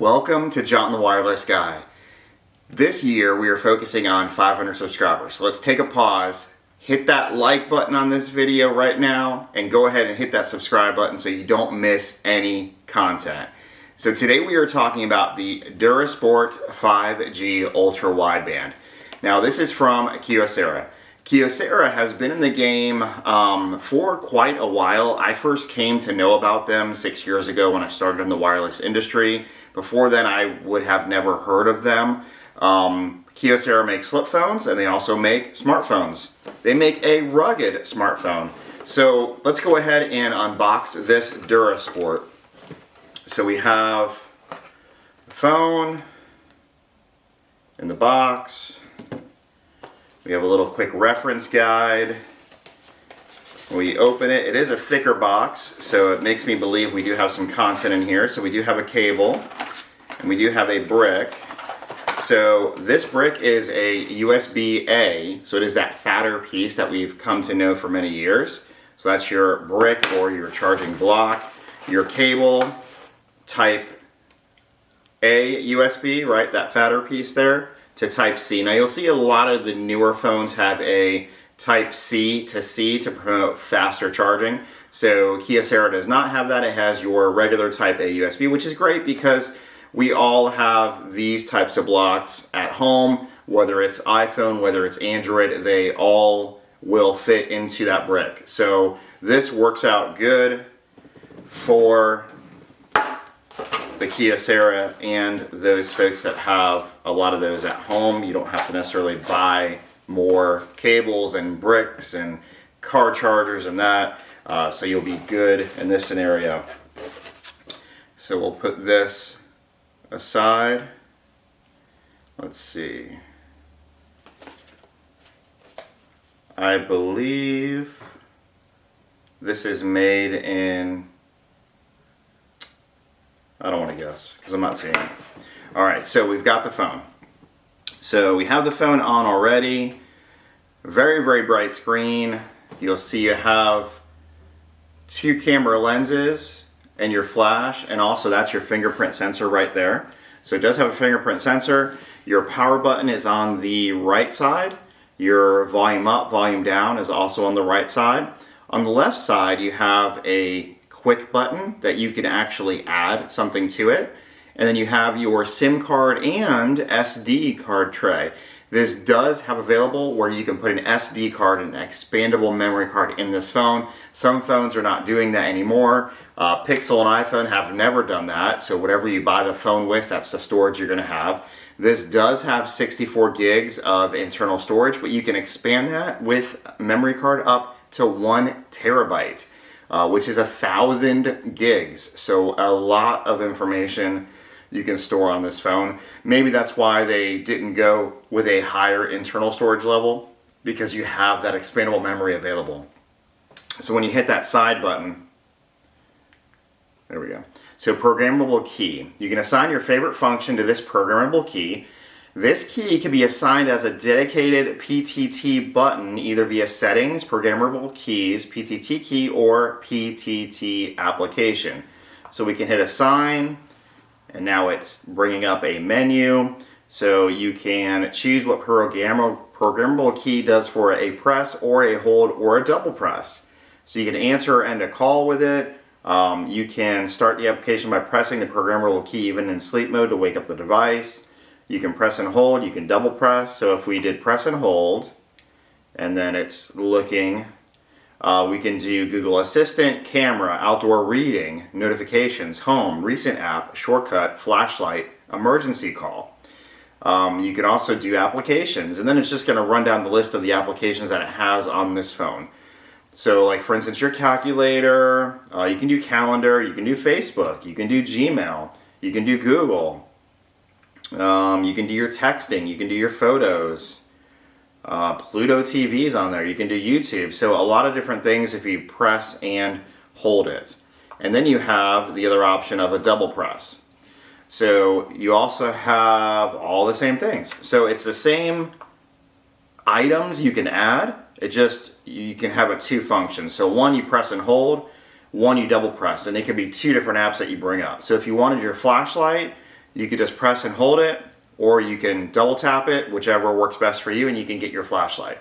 Welcome to Jon The Wireless Guy. This year we are focusing on 500 subscribers. So let's take a pause, hit that like button on this video right now, and go ahead and hit that subscribe button so you don't miss any content. So today we are talking about the DuraSport 5G Ultra Wideband. Now this is from Kyocera. Kyocera has been in the game for quite a while. I first came to know about them 6 years ago when I started in the wireless industry. Before then, I would have never heard of them. Kyocera makes flip phones, and they also make smartphones. They make a rugged smartphone. So let's go ahead and unbox this DuraSport. So we have the phone in the box. We have a little quick reference guide. When we open it, it is a thicker box, so it makes me believe we do have some content in here. So we do have a cable, and we do have a brick. So this brick is a USB-A, so it is that fatter piece that we've come to know for many years. So that's your brick or your charging block. Your cable, type A USB, right, that fatter piece there, to type C. Now you'll see a lot of the newer phones have a type C to promote faster charging. So Kyocera does not have that. It has your regular type A USB, which is great because we all have these types of blocks at home, whether it's iPhone, whether it's Android, they all will fit into that brick. So this works out good for the Kyocera and those folks that have a lot of those at home. You don't have to necessarily buy more cables and bricks and car chargers and that, so you'll be good in this scenario. So we'll put this aside. Let's see. I believe this is made in, I don't want to guess because I'm not seeing it. Alright, so we've got the phone. So we have the phone on already. Very, very bright screen. You'll see you have two camera lenses and your flash, and also that's your fingerprint sensor right there. So it does have a fingerprint sensor. Your power button is on the right side. Your volume up, volume down is also on the right side. On the left side you have a quick button that you can actually add something to it. And then you have your SIM card and SD card tray. This does have available where you can put an SD card, an expandable memory card in this phone. Some phones are not doing that anymore. Pixel and iPhone have never done that. So whatever you buy the phone with, that's the storage you're gonna have. This does have 64 gigs of internal storage, but you can expand that with memory card up to 1 terabyte, which is 1,000 gigs. So a lot of information you can store on this phone. Maybe that's why they didn't go with a higher internal storage level, because you have that expandable memory available. So when you hit that side button, there we go. So programmable key. You can assign your favorite function to this programmable key. This key can be assigned as a dedicated PTT button, either via settings, programmable keys, PTT key, or PTT application. So we can hit assign, and now it's bringing up a menu. So you can choose what programmable key does for a press or a hold or a double press. So you can answer or end a call with it. You can start the application by pressing the programmable key even in sleep mode to wake up the device. You can press and hold, you can double press. So if we did press and hold, and then it's looking, we can do Google Assistant, camera, outdoor reading, notifications, home, recent app, shortcut, flashlight, emergency call. You can also do applications, and then it's just going to run down the list of the applications that it has on this phone. So like for instance your calculator, you can do calendar, you can do Facebook, you can do Gmail, you can do Google, you can do your texting, you can do your photos. Pluto TV's on there, you can do YouTube. So a lot of different things if you press and hold it. And then you have the other option of a double press. So you also have all the same things. So it's the same items you can add, it just, you can have a two functions. So one you press and hold, one you double press, and they could be two different apps that you bring up. So if you wanted your flashlight, You could just press and hold it, or you can double tap it, whichever works best for you, and you can get your flashlight.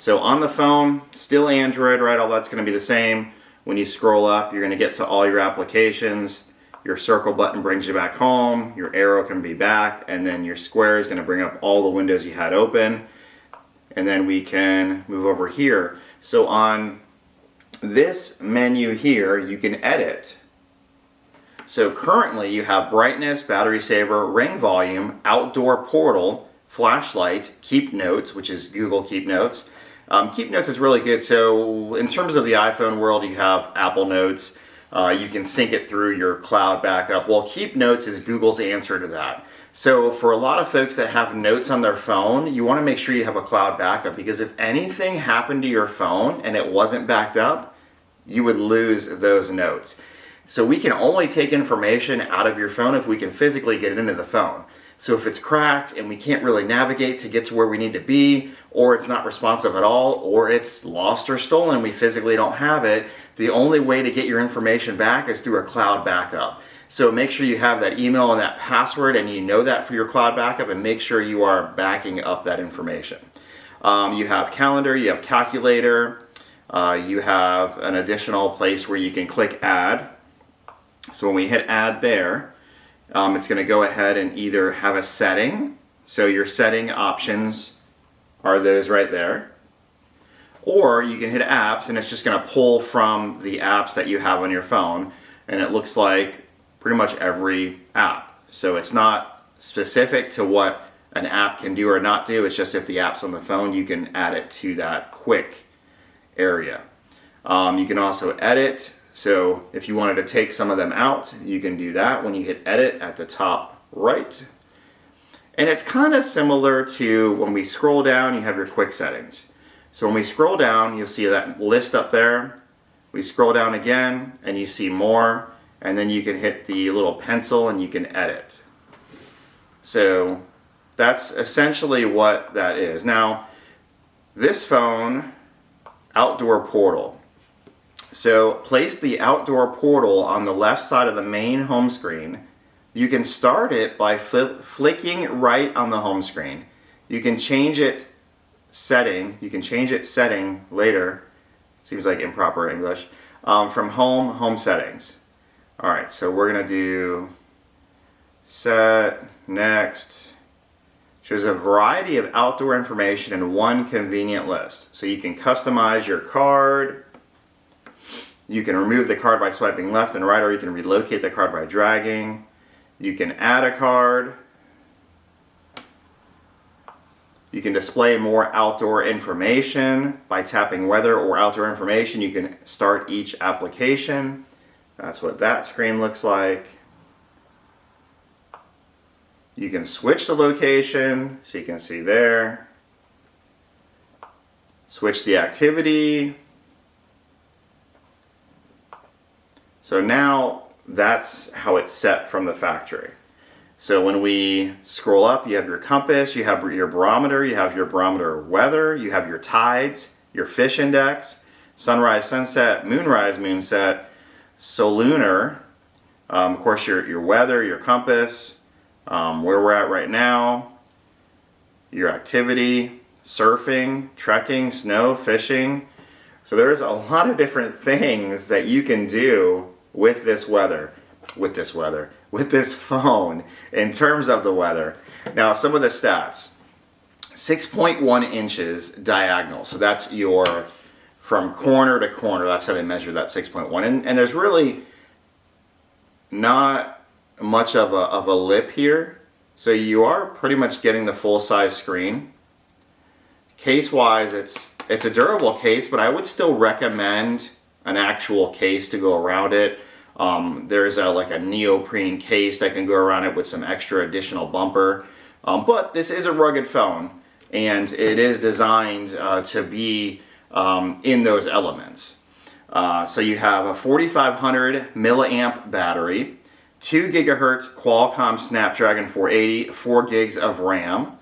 So on the phone, still Android, right? All that's going to be the same. When you scroll up, you're going to get to all your applications. Your circle button brings you back home. Your arrow can be back, and then your square is going to bring up all the windows you had open. And then we can move over here. So on this menu here, you can edit. So currently you have brightness, battery saver, ring volume, outdoor portal, flashlight, keep notes, which is Google Keep Notes. Keep Notes is really good. So in terms of the iPhone world, you have Apple Notes. You can sync it through your cloud backup. Well, Keep Notes is Google's answer to that. So for a lot of folks that have notes on their phone, you want to make sure you have a cloud backup, because if anything happened to your phone and it wasn't backed up, you would lose those notes. So we can only take information out of your phone if we can physically get it into the phone. So if it's cracked and we can't really navigate to get to where we need to be, or it's not responsive at all, or it's lost or stolen, we physically don't have it, the only way to get your information back is through a cloud backup. So make sure you have that email and that password, and you know that for your cloud backup, and make sure you are backing up that information. You have calendar, you have calculator, you have an additional place where you can click add. So when we hit add there, it's going to go ahead and either have a setting, so your setting options are those right there, or you can hit apps and it's just going to pull from the apps that you have on your phone, and it looks like pretty much every app. So it's not specific to what an app can do or not do, it's just if the app's on the phone, you can add it to that quick area. You can also edit. So if you wanted to take some of them out, you can do that when you hit edit at the top right. And it's kind of similar to when we scroll down, you have your quick settings. So when we scroll down, you'll see that list up there. We scroll down again and you see more, and then you can hit the little pencil and you can edit. So that's essentially what that is. Now, this phone, outdoor portal. So place the outdoor portal on the left side of the main home screen. You can start it by flicking right on the home screen. You can change it setting. You can change its setting later. Seems like improper English. From home settings. All right, so we're gonna do set, next. Shows a variety of outdoor information in one convenient list. So you can customize your card. You can remove the card by swiping left and right, or you can relocate the card by dragging. You can add a card. You can display more outdoor information by tapping weather or outdoor information. You can start each application. That's what that screen looks like. You can switch the location, so you can see there. Switch the activity. So now that's how it's set from the factory. So when we scroll up, you have your compass, you have your barometer, you have your barometer weather, you have your tides, your fish index, sunrise, sunset, moonrise, moonset, solunar, of course your weather, your compass, where we're at right now, your activity, surfing, trekking, snow, fishing. So there's a lot of different things that you can do with this phone in terms of the weather. Now, some of the stats. 6.1 inches diagonal. So that's your from corner to corner. That's how they measure that 6.1. And there's really not much of a lip here. So you are pretty much getting the full size screen. Case wise, it's a durable case, but I would still recommend an actual case to go around it. There's like a neoprene case that can go around it with some extra additional bumper. But this is a rugged phone, and it is designed to be in those elements. So you have a 4500 milliamp battery, 2 gigahertz Qualcomm Snapdragon 480, 4 gigs of RAM,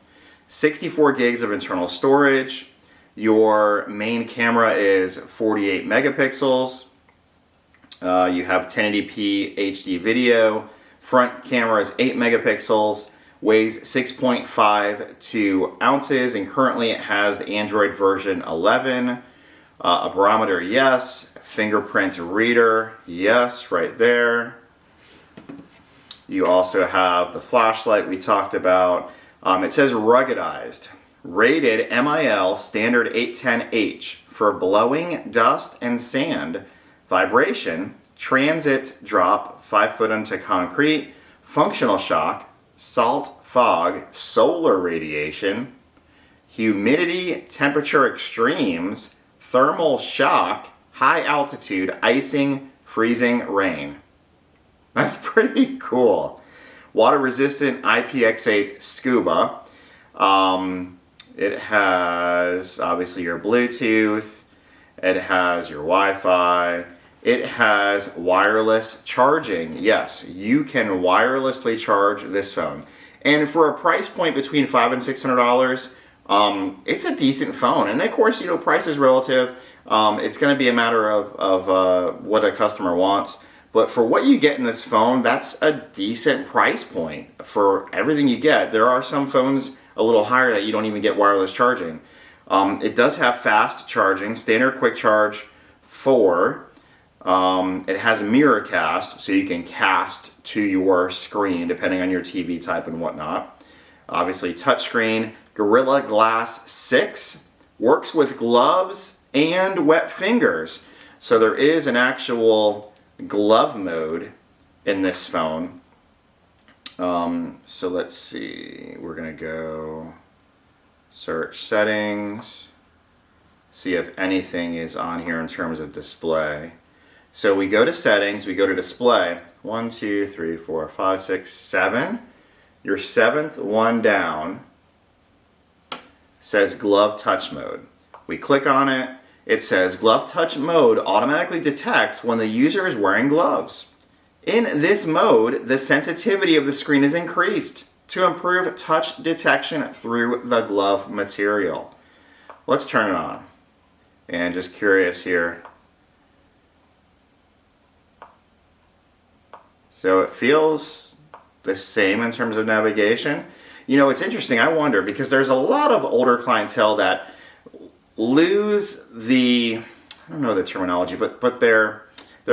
64 gigs of internal storage. Your main camera is 48 megapixels. You have 1080p HD video, Front camera is 8 megapixels, weighs 6.52 ounces, and currently it has the Android version 11. A barometer, yes. Fingerprint reader, yes, right there. You also have the flashlight we talked about. It says ruggedized. Rated MIL standard 810H for blowing dust and sand, vibration, transit drop 5 foot into concrete, functional shock, salt fog, solar radiation, humidity, temperature extremes, thermal shock, high altitude, icing, freezing, rain. That's pretty cool. Water resistant IPX8 scuba. It has obviously your Bluetooth. It has your Wi-Fi. It has wireless charging. Yes, you can wirelessly charge this phone. And for a price point between $500 and $600, it's a decent phone. And of course, price is relative. It's going to be a matter of what a customer wants. But for what you get in this phone, that's a decent price point for everything you get. There are some phones a little higher that you don't even get wireless charging. It does have fast charging, standard quick charge 4. It has a mirror cast, so you can cast to your screen depending on your TV type and whatnot. Obviously touchscreen, Gorilla Glass 6, works with gloves and wet fingers. So there is an actual glove mode in this phone. So let's see, we're gonna go search settings, see if anything is on here in terms of display. So we go to settings, we go to display, 1, 2, 3, 4, 5, 6, 7. Your 7th one down says glove touch mode. We click on it. It says glove touch mode automatically detects when the user is wearing gloves. In this mode, the sensitivity of the screen is increased to improve touch detection through the glove material. Let's turn it on. And just curious here. So it feels the same in terms of navigation. It's interesting, I wonder, because there's a lot of older clientele that lose the, I don't know the terminology, but their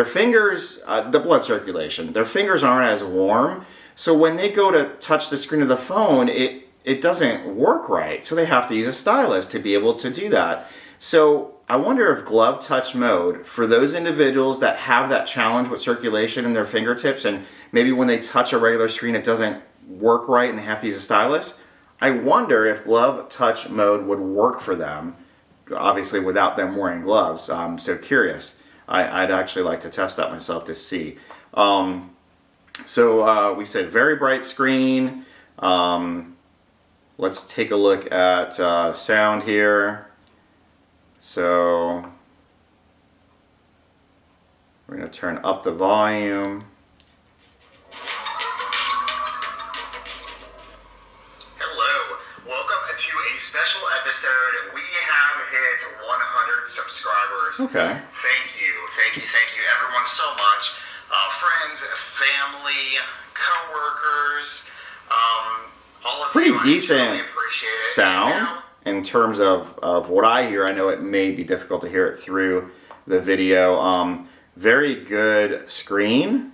fingers, the blood circulation, their fingers aren't as warm. So when they go to touch the screen of the phone, it doesn't work right. So they have to use a stylus to be able to do that. So I wonder if glove touch mode, for those individuals that have that challenge with circulation in their fingertips, and maybe when they touch a regular screen it doesn't work right and they have to use a stylus, I wonder if glove touch mode would work for them, obviously without them wearing gloves. I'm so curious. I'd actually like to test that myself to see. So we said very bright screen. Let's take a look at sound here. So we're going to turn up the volume. Hello, welcome to a special episode. We have hit 100 subscribers. Okay. Thank you everyone so much. Friends, family, co-workers, all of Pretty you. decent I really appreciate it. sound in terms of what I hear. I know it may be difficult to hear it through the video. Very good screen.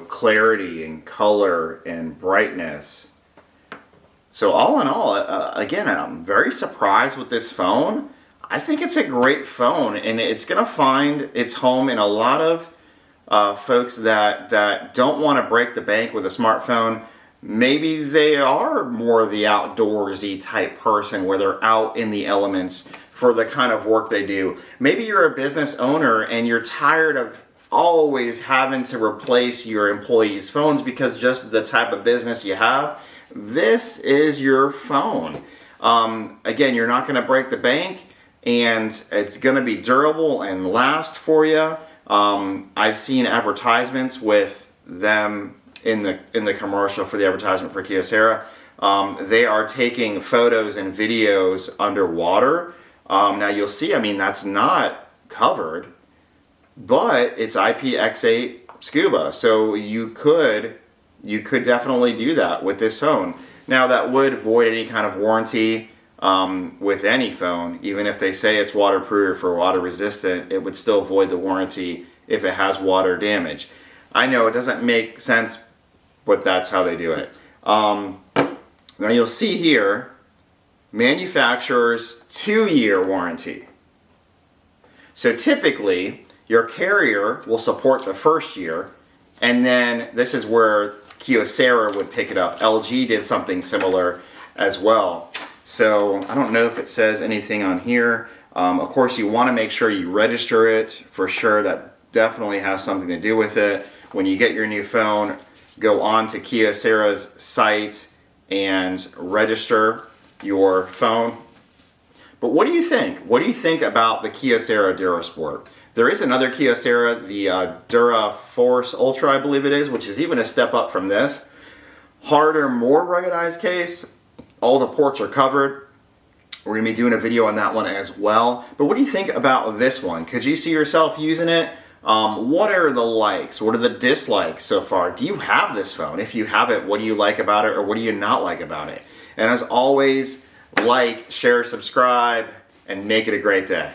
Clarity and color and brightness. So all in all, again, I'm very surprised with this phone. I think it's a great phone, and it's going to find its home in a lot of folks that don't want to break the bank with a smartphone. Maybe they are more the outdoorsy type person where they're out in the elements for the kind of work they do. Maybe you're a business owner and you're tired of always having to replace your employees' phones because just the type of business you have. This is your phone. Again, you're not going to break the bank, and it's going to be durable and last for you. I've seen advertisements with them in the commercial for the advertisement for Kyocera. They are taking photos and videos underwater. Now you'll see, that's not covered. but it's IPX8 scuba, so you could definitely do that with this phone. Now that would void any kind of warranty with any phone. Even if they say it's waterproof or water resistant, it would still void the warranty if it has water damage. I know it doesn't make sense, but that's how they do it. Now you'll see here, manufacturer's 2-year warranty. So typically, your carrier will support the first year, and then this is where Kyocera would pick it up. LG did something similar as well. So I don't know if it says anything on here. Of course, you want to make sure you register it for sure. That definitely has something to do with it. When you get your new phone, go on to Kyocera's site and register your phone. But what do you think? What do you think about the Kyocera DuraSport? There is another Kyocera, the DuraForce Ultra, I believe it is, which is even a step up from this. Harder, more ruggedized case. All the ports are covered. We're going to be doing a video on that one as well. But what do you think about this one? Could you see yourself using it? What are the likes? What are the dislikes so far? Do you have this phone? If you have it, what do you like about it, or what do you not like about it? And as always, like, share, subscribe, and make it a great day.